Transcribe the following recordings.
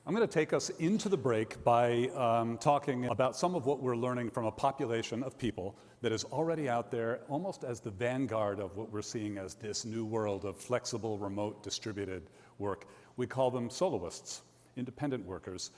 I'm going to take us into the break by talking about some of what we're learning from a population of people that is already out there almost as the vanguard of what we're seeing as this new world of flexible, remote, distributed work. We call them soloists, independent workers.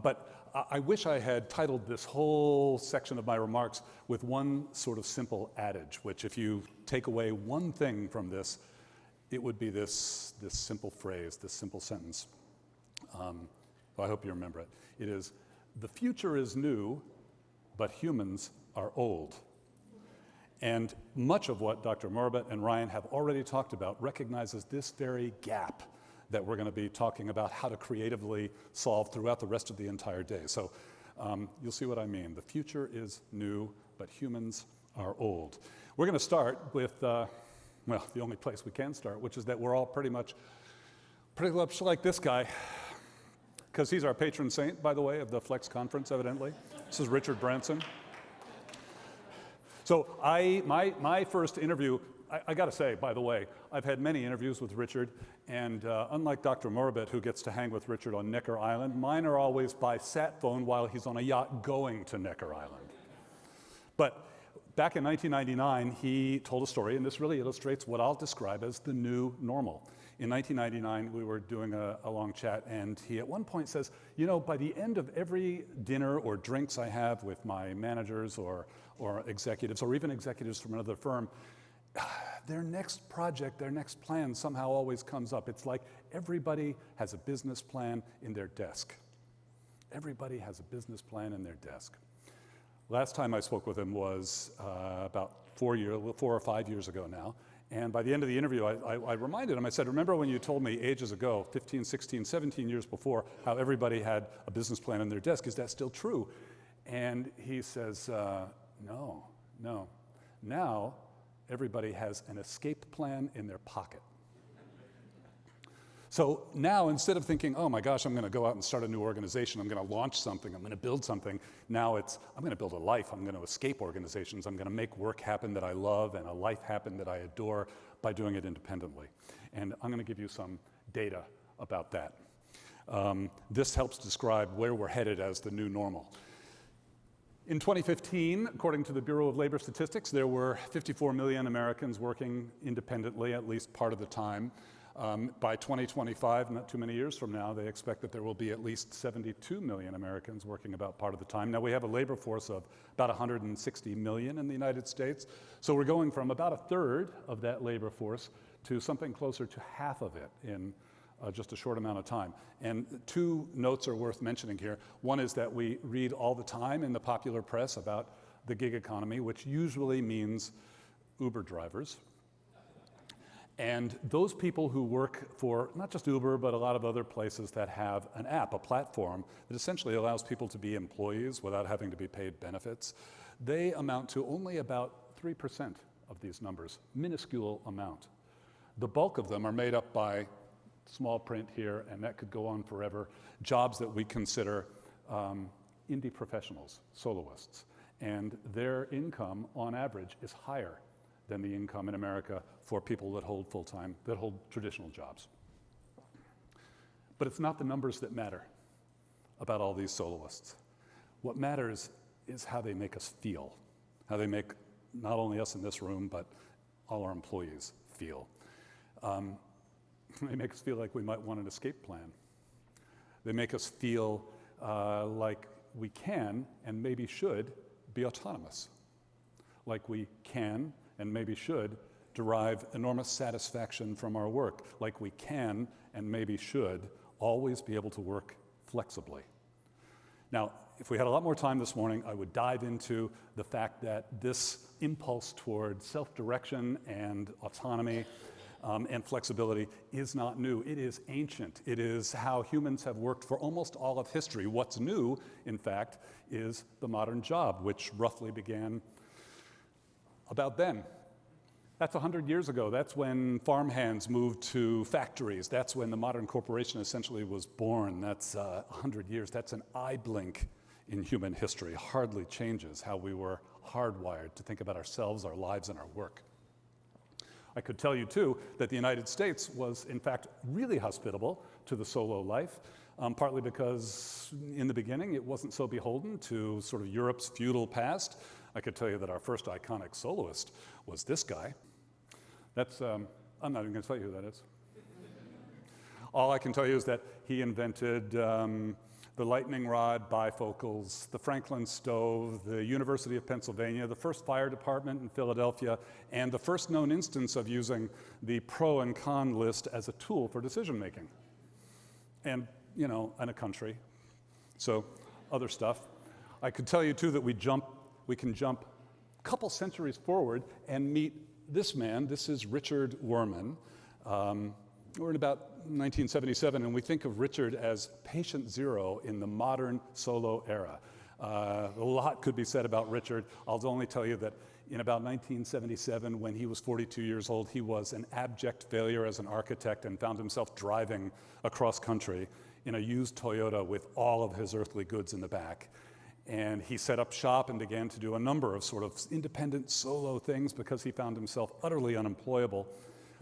But I wish I had titled this whole section of my remarks with one sort of simple adage, which if you take away one thing from this, it would be this simple phrase, this simple sentence. I hope you remember it. It is, the future is new, but humans are old. And much of what Dr. Morbett and Ryan have already talked about recognizes this very gap that we're going to be talking about how to creatively solve throughout the rest of the entire day. So you'll see what I mean. The future is new, but humans are old. We're going to start with, the only place we can start, which is that we're all pretty much like this guy, because he's our patron saint, by the way, of the Flex Conference, evidently. This is Richard Branson. So my first interview, I got to say, by the way, I've had many interviews with Richard, and unlike Dr. Morbett, who gets to hang with Richard on Necker Island, mine are always by sat phone while he's on a yacht going to Necker Island. But back in 1999, he told a story, and this really illustrates what I'll describe as the new normal. In 1999, we were doing a long chat, and he at one point says, you know, by the end of every dinner or drinks I have with my managers or executives, or even executives from another firm, their next project, their next plan somehow always comes up. It's like everybody has a business plan in their desk. Everybody has a business plan in their desk. Last time I spoke with him was about 4 or 5 years ago now. And by the end of the interview, I reminded him, I said, remember when you told me ages ago, 15, 16, 17 years before, how everybody had a business plan in their desk? Is that still true? And he says, no. Now, everybody has an escape plan in their pocket. So now, instead of thinking, oh my gosh, I'm going to go out and start a new organization, I'm going to launch something, I'm going to build something, now it's, I'm going to build a life, I'm going to escape organizations, I'm going to make work happen that I love and a life happen that I adore by doing it independently. And I'm going to give you some data about that. This helps describe where we're headed as the new normal. In 2015, according to the Bureau of Labor Statistics, there were 54 million Americans working independently at least part of the time. By 2025, not too many years from now, they expect that there will be at least 72 million Americans working about part of the time. Now, we have a labor force of about 160 million in the United States, so we're going from about a third of that labor force to something closer to half of it in just a short amount of time. And two notes are worth mentioning here. One is that we read all the time in the popular press about the gig economy, which usually means Uber drivers. And those people who work for not just Uber, but a lot of other places that have an app, a platform that essentially allows people to be employees without having to be paid benefits, they amount to only about 3% of these numbers, minuscule amount. The bulk of them are made up by small print here, and that could go on forever, jobs that we consider indie professionals, soloists. And their income, on average, is higher than the income in America for people that hold full-time, that hold traditional jobs. But it's not the numbers that matter about all these soloists. What matters is how they make us feel, how they make not only us in this room, but all our employees feel. They make us feel like we might want an escape plan. They make us feel like we can and maybe should be autonomous, like we can and maybe should derive enormous satisfaction from our work, like we can and maybe should always be able to work flexibly. Now, if we had a lot more time this morning, I would dive into the fact that this impulse toward self-direction and autonomy and flexibility is not new. It is ancient. It is how humans have worked for almost all of history. What's new, in fact, is the modern job, which roughly began about then. That's 100 years ago. That's when farmhands moved to factories. That's when the modern corporation essentially was born. That's 100 years. That's an eye blink in human history. Hardly changes how we were hardwired to think about ourselves, our lives, and our work. I could tell you, too, that the United States was, in fact, really hospitable to the solo life, partly because in the beginning it wasn't so beholden to sort of Europe's feudal past. I could tell you that our first iconic soloist was this guy. That's, I'm not even going to tell you who that is. All I can tell you is that he invented the lightning rod bifocals, the Franklin stove, the University of Pennsylvania, the first fire department in Philadelphia, and the first known instance of using the pro and con list as a tool for decision making. And, you know, in a country. So, other stuff. I could tell you too that we can jump a couple centuries forward and meet this man. This is Richard Wurman. We're in about 1977, and we think of Richard as patient zero in the modern solo era. A lot could be said about Richard. I'll only tell you that in about 1977, when he was 42 years old, he was an abject failure as an architect and found himself driving across country in a used Toyota with all of his earthly goods in the back. And he set up shop and began to do a number of sort of independent solo things because he found himself utterly unemployable.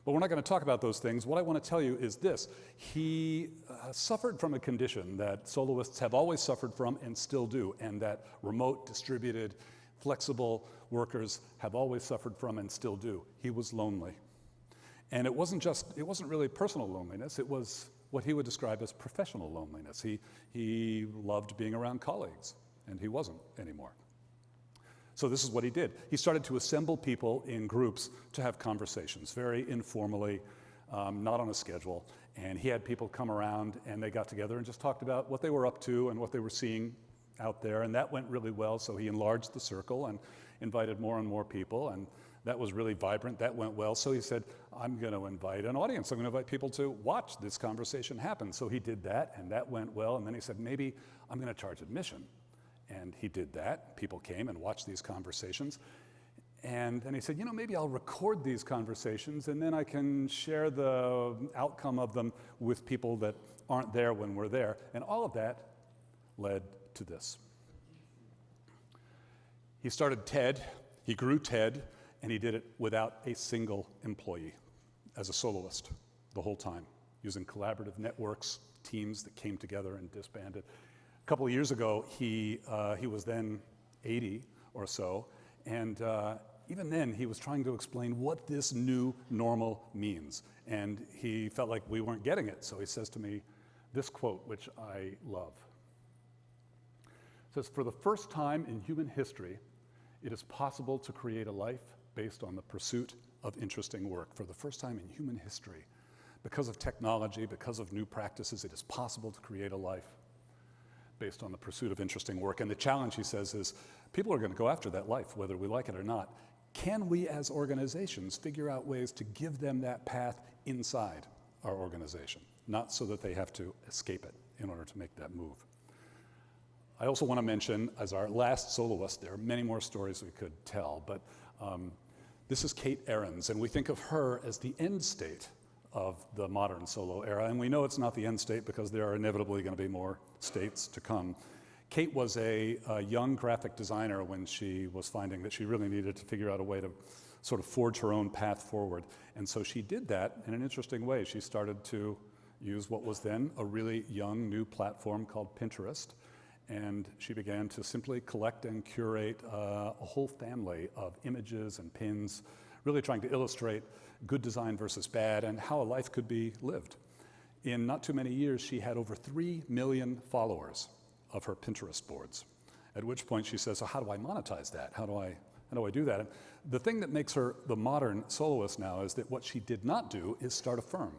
But we're not going to talk about those things. What I want to tell you is this. He suffered from a condition that soloists have always suffered from and still do, and that remote, distributed, flexible workers have always suffered from and still do. He was lonely. And it wasn't really personal loneliness. It was what he would describe as professional loneliness. He loved being around colleagues, and he wasn't anymore. So this is what he did. He started to assemble people in groups to have conversations, very informally, not on a schedule. And he had people come around and they got together and just talked about what they were up to and what they were seeing out there. And that went really well. So he enlarged the circle and invited more and more people. And that was really vibrant. That went well. So he said, I'm going to invite an audience. I'm going to invite people to watch this conversation happen. So he did that, and that went well. And then he said, maybe I'm going to charge admission. And he did that. People came and watched these conversations. And then he said, you know, maybe I'll record these conversations and then I can share the outcome of them with people that aren't there when we're there. And all of that led to this. He started TED, he grew TED, and he did it without a single employee as a soloist the whole time, using collaborative networks, teams that came together and disbanded. A couple of years ago, he was then 80 or so, and even then he was trying to explain what this new normal means, and he felt like we weren't getting it, so he says to me this quote, which I love. It says, "For the first time in human history, it is possible to create a life based on the pursuit of interesting work. For the first time in human history, because of technology, because of new practices, it is possible to create a life based on the pursuit of interesting work." And the challenge, he says, is people are going to go after that life, whether we like it or not. Can we as organizations figure out ways to give them that path inside our organization, not so that they have to escape it in order to make that move? I also want to mention, as our last soloist, there are many more stories we could tell, but this is Kate Ahrens, and we think of her as the end state of the modern solo era, and we know it's not the end state because there are inevitably going to be more states to come. Kate was a young graphic designer when she was finding that she really needed to figure out a way to sort of forge her own path forward, and so she did that in an interesting way. She started to use what was then a really young new platform called Pinterest, and she began to simply collect and curate a whole family of images and pins, really trying to illustrate good design versus bad and how a life could be lived. In not too many years, she had over 3 million followers of her Pinterest boards, at which point she says, so how do I monetize that? How do I do that? And the thing that makes her the modern soloist now is that what she did not do is start a firm.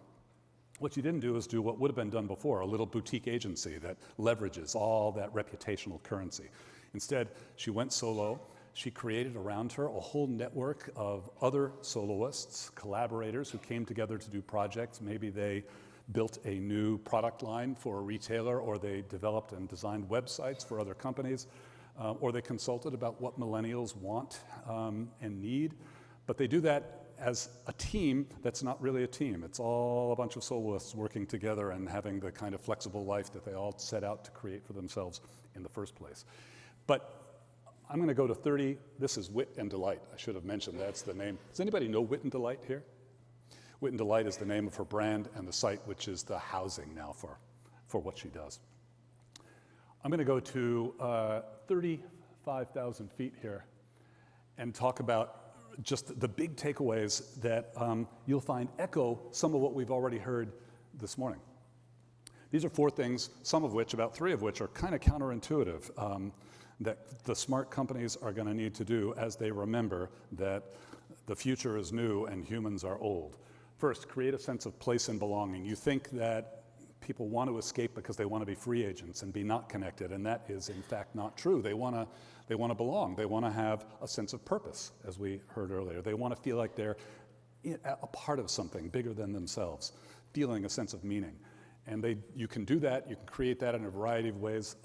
What she didn't do is do what would have been done before, a little boutique agency that leverages all that reputational currency. Instead, she went solo. She created around her a whole network of other soloists, collaborators who came together to do projects. Maybe they built a new product line for a retailer, or they developed and designed websites for other companies, or they consulted about what millennials want and need. But they do that as a team that's not really a team. It's all a bunch of soloists working together and having the kind of flexible life that they all set out to create for themselves in the first place. But I'm going to go to 30. This is Wit and Delight. I should have mentioned that's the name. Does anybody know Wit and Delight here? Wit and Delight is the name of her brand and the site, which is the housing now for what she does. I'm going to go to 35,000 feet here and talk about just the big takeaways that you'll find echo some of what we've already heard this morning. These are 4 things, some of which, about 3 of which, are kind of counterintuitive, that the smart companies are going to need to do as they remember that the future is new and humans are old. First, create a sense of place and belonging. You think that people want to escape because they want to be free agents and be not connected, and that is in fact not true. They want to belong. They want to have a sense of purpose, as we heard earlier. They want to feel like they're a part of something bigger than themselves, feeling a sense of meaning. And you can do that. You can create that in a variety of ways.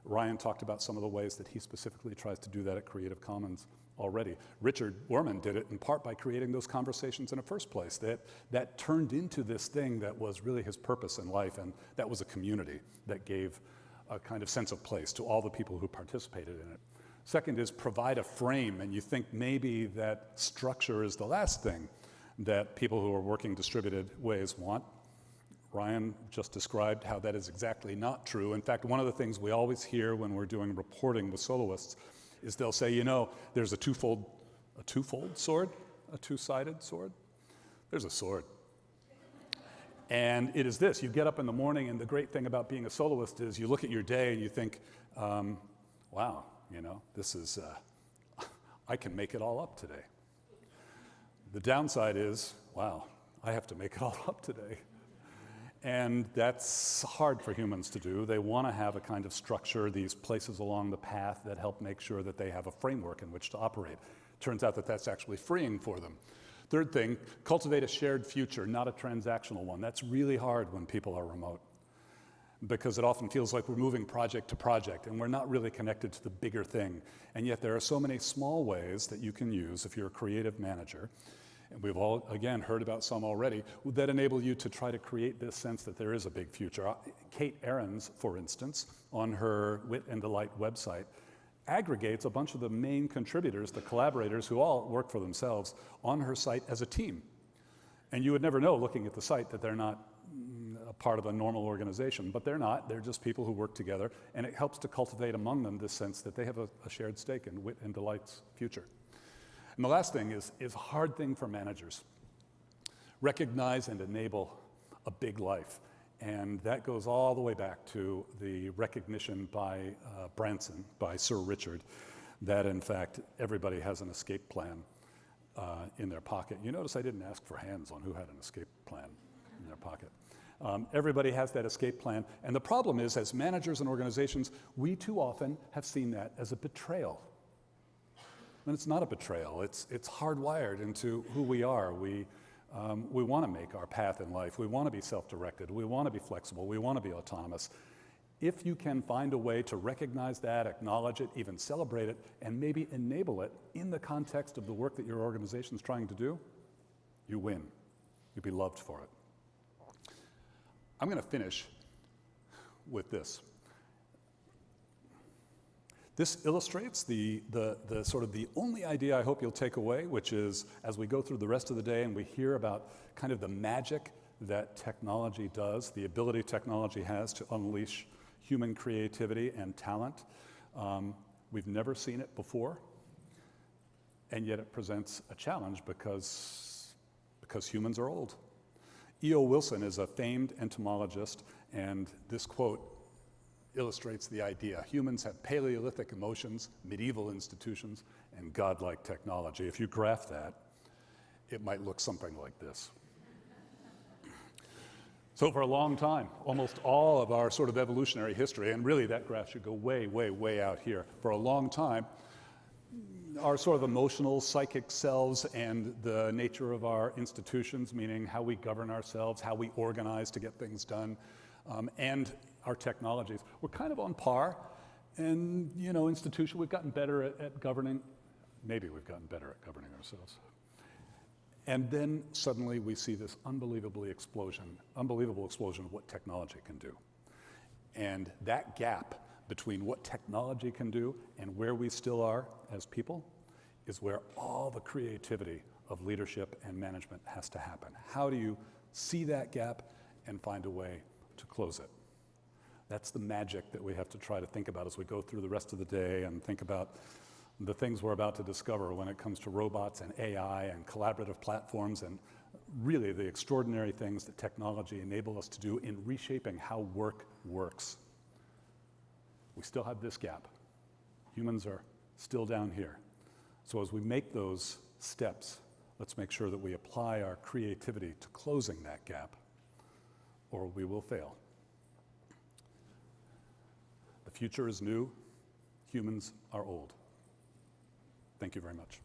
Ryan talked about some of the ways that he specifically tries to do that at Creative Commons already. Richard Wurman did it in part by creating those conversations in the first place that turned into this thing that was really his purpose in life, and that was a community that gave a kind of sense of place to all the people who participated in it. Second is provide a frame, and you think maybe that structure is the last thing that people who are working distributed ways want. Ryan just described how that is exactly not true. In fact, one of the things we always hear when we're doing reporting with soloists is they'll say, there's a two-fold sword, a two-sided sword. There's a sword. And it is this: you get up in the morning, and the great thing about being a soloist is you look at your day and you think, wow, this is, I can make it all up today. The downside is, wow, I have to make it all up today. And that's hard for humans to do. They want to have a kind of structure, these places along the path that help make sure that they have a framework in which to operate. Turns out that that's actually freeing for them. Third thing, cultivate a shared future, not a transactional one. That's really hard when people are remote, because it often feels like we're moving project to project and we're not really connected to the bigger thing. And yet there are so many small ways that you can use if you're a creative manager, and we've all, again, heard about some already, that enable you to try to create this sense that there is a big future. Kate Ahrens, for instance, on her Wit and Delight website, aggregates a bunch of the main contributors, the collaborators who all work for themselves, on her site as a team. And you would never know, looking at the site, that they're not a part of a normal organization, but they're not. They're just people who work together, and it helps to cultivate among them this sense that they have a shared stake in Wit and Delight's future. And the last thing is a hard thing for managers. Recognize and enable a big life. And that goes all the way back to the recognition by Branson, by Sir Richard, that in fact everybody has an escape plan in their pocket. You notice I didn't ask for hands on who had an escape plan in their pocket. Everybody has that escape plan. And the problem is, as managers and organizations, we too often have seen that as a betrayal. And it's not a betrayal. It's hardwired into who we are. We want to make our path in life. We want to be self-directed. We want to be flexible. We want to be autonomous. If you can find a way to recognize that, acknowledge it, even celebrate it, and maybe enable it in the context of the work that your organization is trying to do, you win. You'll be loved for it. I'm going to finish with this. This illustrates the sort of the only idea I hope you'll take away, which is, as we go through the rest of the day and we hear about kind of the magic that technology does, the ability technology has to unleash human creativity and talent. We've never seen it before, and yet it presents a challenge because humans are old. E.O. Wilson is a famed entomologist, and this quote illustrates the idea. Humans have Paleolithic emotions, medieval institutions, and godlike technology. If you graph that, it might look something like this. So for a long time, almost all of our sort of evolutionary history, and really that graph should go way, way, way out here. For a long time, our sort of emotional, psychic selves and the nature of our institutions, meaning how we govern ourselves, how we organize to get things done, and our technologies, we're kind of on par. And, institution, we've gotten better at governing. Maybe we've gotten better at governing ourselves. And then suddenly we see this unbelievable explosion of what technology can do. And that gap between what technology can do and where we still are as people is where all the creativity of leadership and management has to happen. How do you see that gap and find a way to close it? That's the magic that we have to try to think about as we go through the rest of the day and think about the things we're about to discover when it comes to robots and AI and collaborative platforms and really the extraordinary things that technology enable us to do in reshaping how work works. We still have this gap. Humans are still down here. So as we make those steps, let's make sure that we apply our creativity to closing that gap, or we will fail. The future is new. Humans are old. Thank you very much.